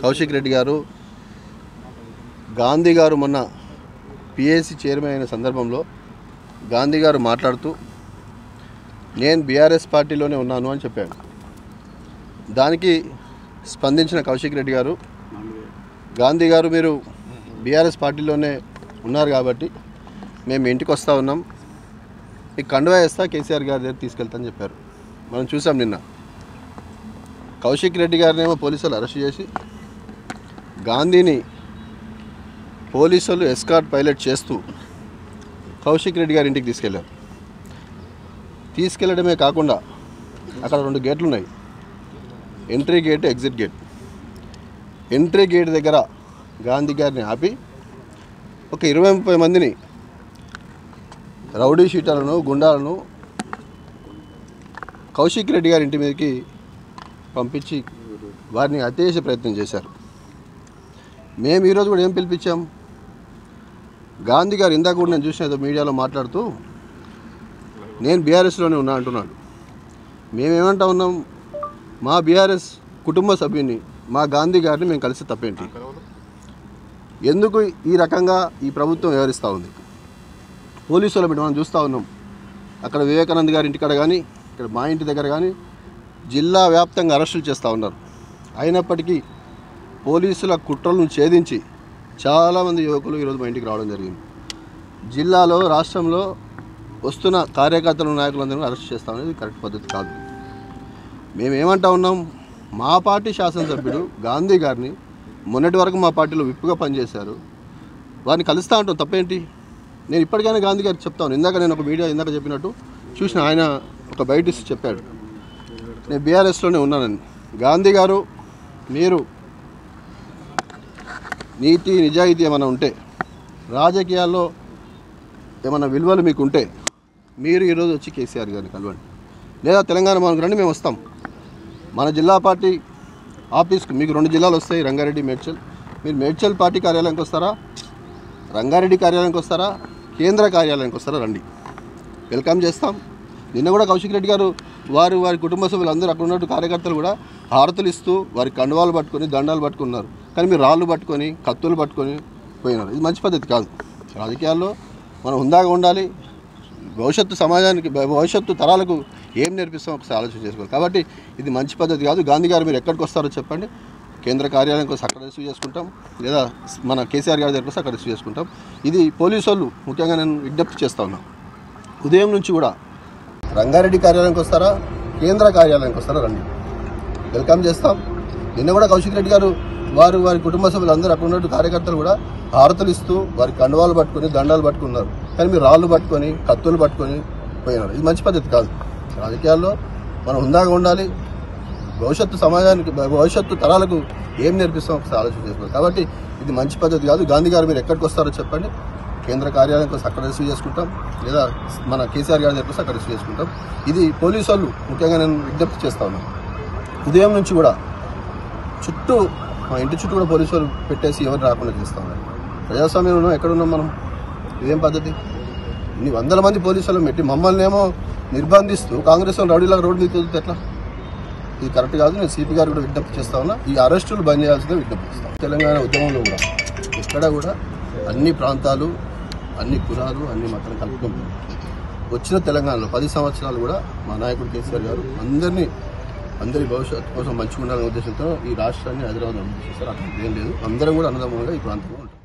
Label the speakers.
Speaker 1: కౌశిక్ రెడ్డి గారు గాంధీ గారు మొన్న పిఏసి చైర్మన్ అయిన సందర్భంలో గాంధీ గారు మాట్లాడుతూ నేను బీఆర్ఎస్ పార్టీలోనే ఉన్నాను అని చెప్పాను. దానికి స్పందించిన కౌశిక్ రెడ్డి గారు, గాంధీ గారు మీరు బీఆర్ఎస్ పార్టీలోనే ఉన్నారు కాబట్టి మేము ఇంటికి వస్తూ ఉన్నాం, మీకు కండువా వేస్తా కేసీఆర్ గారి దగ్గర తీసుకెళ్తానని చెప్పారు. మనం చూసాం నిన్న కౌశిక్ రెడ్డి గారినేమో పోలీసులు అరెస్ట్ చేసి గాంధీని పోలీసులు ఎస్కార్ట్ పైలట్ చేస్తూ కౌశిక్ రెడ్డి గారి ఇంటికి తీసుకెళ్లారు. తీసుకెళ్లడమే కాకుండా అక్కడ 2 గేట్లు ఉన్నాయి, entry gate, exit gate. Entry gate దగ్గర గాంధీ గారిని ఆపి ఒక 20-30 మందిని రౌడీ షీటర్లను, గుండాలను కౌశిక్ రెడ్డి గారి ఇంటి మీదకి పంపించి వారిని హత్య చేసే ప్రయత్నం చేశారు. మేము ఈరోజు కూడా ఏం పిలిపించాం, గాంధీ గారు ఇందాక కూడా నేను చూసిన ఏదో మీడియాలో మాట్లాడుతూ నేను బీఆర్ఎస్లోనే ఉన్నా అంటున్నాడు. మేమేమంటా ఉన్నాం, మా బీఆర్ఎస్ కుటుంబ సభ్యుని మా గాంధీ గారిని మేము కలిసి తప్పేంటి? ఎందుకు ఈ రకంగా ఈ ప్రభుత్వం వ్యవహరిస్తూ ఉంది? పోలీసులు పెట్టి మనం చూస్తూ ఉన్నాం, అక్కడ వివేకానంద్ గారి ఇంటికాడ కానీ ఇక్కడ మా ఇంటి దగ్గర కానీ జిల్లా వ్యాప్తంగా అరెస్టులు చేస్తూ ఉన్నారు. అయినప్పటికీ పోలీసుల కుట్రలను ఛేదించి చాలామంది యువకులు ఈరోజు మా ఇంటికి రావడం జరిగింది. జిల్లాలో, రాష్ట్రంలో వస్తున్న కార్యకర్తలు, నాయకులందరూ అరెస్ట్ చేస్తాం అనేది కరెక్ట్ పద్ధతి కాదు. మేమేమంటా ఉన్నాం, మా పార్టీ శాసనసభ్యుడు గాంధీ గారిని మొన్నటి వరకు మా పార్టీలో విప్పుగా పనిచేశారు, వారిని కలుస్తూ ఉంటాం, తప్పేంటి? నేను ఇప్పటికైనా గాంధీ గారికి చెప్తాను. ఇందాక నేను ఒక మీడియా ఇందాక చెప్పినట్టు చూసిన ఆయన ఒక బయట చెప్పాడు, నేను బీఆర్ఎస్లోనే ఉన్నానని. గాంధీ గారు, మీరు నీతి నిజాయితీ ఏమైనా ఉంటే, రాజకీయాల్లో ఏమైనా విలువలు మీకు ఉంటే మీరు ఈరోజు వచ్చి కేసీఆర్ గారిని కలవండి, లేదా తెలంగాణ మనకు రండి, మేము వస్తాం. మన జిల్లా పార్టీ ఆఫీస్కి మీకు 2 జిల్లాలు వస్తాయి, రంగారెడ్డి, మేడ్చల్. మీరు మేడ్చల్ పార్టీ కార్యాలయానికి వస్తారా, రంగారెడ్డి కార్యాలయానికి వస్తారా, కేంద్ర కార్యాలయానికి వస్తారా, రండి, వెల్కమ్ చేస్తాం. నిన్న కూడా కౌశిక్ రెడ్డి గారు వారి కుటుంబ సభ్యులు అందరూ అక్కడ ఉన్నట్టు కార్యకర్తలు కూడా హారతులు ఇస్తూ వారి కండువాలు పట్టుకొని దండాలు పట్టుకున్నారు. కానీ మీరు రాళ్ళు పట్టుకొని కత్తులు పట్టుకొని పోయినారు. ఇది మంచి పద్ధతి కాదు. రాజకీయాల్లో మనం హుందాగా ఉండాలి. భవిష్యత్తు సమాజానికి, భవిష్యత్తు తరాలకు ఏం నేర్పిస్తాం ఒకసారి ఆలోచన చేసుకోవాలి. కాబట్టి ఇది మంచి పద్ధతి కాదు. గాంధీ గారు మీరు ఎక్కడికి వస్తారో చెప్పండి, కేంద్ర కార్యాలయం కోసం అక్కడ రిసీవ్ చేసుకుంటాం, లేదా మన కేసీఆర్ గారి దగ్గర కోసం అక్కడ రిసీవ్ చేసుకుంటాం. ఇది పోలీసు వాళ్ళు ముఖ్యంగా నేను విజ్ఞప్తి చేస్తూ ఉన్నాను. ఉదయం నుంచి కూడా రంగారెడ్డి కార్యాలయానికి వస్తారా, కేంద్ర కార్యాలయానికి వస్తారా, రండి, వెల్కమ్ చేస్తాం. నిన్న కూడా కౌశిక్ రెడ్డి గారు వారి కుటుంబ సభ్యులు అందరూ అక్కడ ఉన్నట్టు కార్యకర్తలు కూడా హారతులు ఇస్తూ వారి కండువాలు పట్టుకొని దండాలు పట్టుకున్నారు. కానీ మీరు రాళ్ళు పట్టుకొని కత్తులు పట్టుకొని పోయినారు. ఇది మంచి పద్ధతి కాదు. రాజకీయాల్లో మనం హుందాగా ఉండాలి. భవిష్యత్తు సమాజానికి, భవిష్యత్తు తరాలకు ఏం నేర్పిస్తాం ఒకసారి ఆలోచన చేసుకోవాలి. కాబట్టి ఇది మంచి పద్ధతి కాదు. గాంధీ గారు మీరు ఎక్కడికి వస్తారో చెప్పండి, కేంద్ర కార్యాలయం కోసం అక్కడ రిసీవ్ చేసుకుంటాం, లేదా మన కేసీఆర్ గారి దగ్గర కోసం అక్కడ రిసీవ్ చేసుకుంటాం. ఇది పోలీసు వాళ్ళు ముఖ్యంగా నేను విజ్ఞప్తి చేస్తా ఉన్నాను. ఉదయం నుంచి కూడా చుట్టూ, మా ఇంటి చుట్టూ కూడా పోలీసు వాళ్ళు పెట్టేసి ఎవరు రాకుండా చేస్తా ఉన్నారు. ప్రజాస్వామ్యంలో ఎక్కడున్నాం మనం? ఇదేం పద్ధతి? ఇన్ని 100 మంది పోలీసు వాళ్ళు పెట్టి మమ్మల్ని ఏమో నిర్బంధిస్తూ కాంగ్రెస్ వాళ్ళు రౌడీలాగా రోడ్డు మీద తోలితే ఎట్లా? ఇది కరెక్ట్ కాదు. నేను సిపి గారు కూడా విజ్ఞప్తి చేస్తా ఉన్నా, ఈ అరెస్టులు బంద్ చేయాల్సిందిగా విజ్ఞప్తి చేస్తాను. తెలంగాణ ఉద్యమంలో కూడా ఎక్కడ కూడా అన్ని ప్రాంతాలు, అన్ని కులాలు, అన్ని మతాలు కలుపుకుంటారు. వచ్చిన తెలంగాణలో 10 సంవత్సరాలు కూడా మా నాయకుడు కేసీఆర్ గారు అందరి భవిష్యత్తు కోసం మంచిగా ఉండాలనే ఉద్దేశంతో ఈ రాష్ట్రాన్ని హైదరాబాద్ అభివృద్ధి చేస్తారు. అక్కడ ఏం లేదు, అందరం కూడా అన్నదమ్ములుగా ఈ ప్రాంతంలో ఉంటాం.